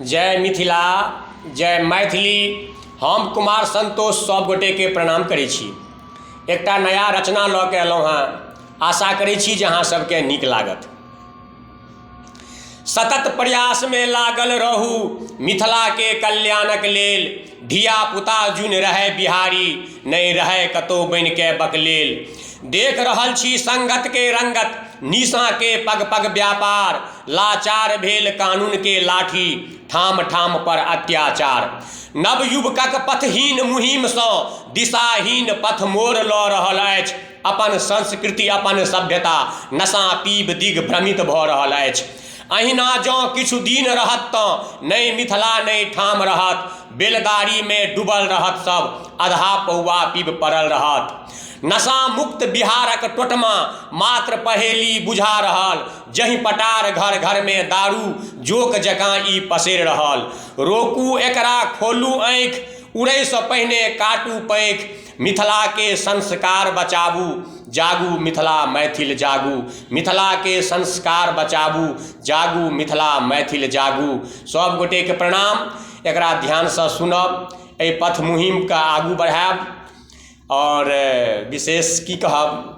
जय मिथिला, जय मैथिली। हम कुमार संतोष सब गोटे के प्रणाम करै छी। एकटा नया रचना लऽ के एलहुँ हेँ, आशा करै छी जे अहाँ सबके नीक लागत। सतत प्रयास में लागल रहू मिथिला के कल्याणक लेल, धिया पुता जुन रहै बिहारी, नहीं रहै कतौ बनि के बकलेल। देख रहल छी संगत के रंगत, निशा के पग पग व्यापार, लाचार भेल कानून के लाठी, ठाम ठाम पर अत्याचार। नवयुवकक पथहीन मुहिमसँ दिशाहीन पथ मोड़ लऽ रहल अछि, अपन संस्कृति अपन सभ्यता नशा पीब दिग्भ्रमित भऽ रहल अछि। अहिना जँ किछु दिन रहत तऽ नहि मिथिला नहि ठाम रहत, बेलगाड़ी में डूबल रहत सब, आधा पौआ पीब पड़ल रहत। नशा मुक्त बिहारक टोटमा मात्र पहेली बुझा रहल, जहि पटार घर घर में दारू जोक जकाँ ई पसरि रहल। रोकू एकरा, खोलू आँखि, उड़ैसँ पहिने काटू पैख, मिथिला के संस्कार बचाबू, जागू मिथिला मैथिल जागू। मिथिला के संस्कार बचाबू, जागू मिथिला मैथिल जागू। सब गोटे के प्रणाम। एकरा ध्यानसँ सुनब, एहि पथ मुहिमके आगू बढ़ायब और विशेष की कहब,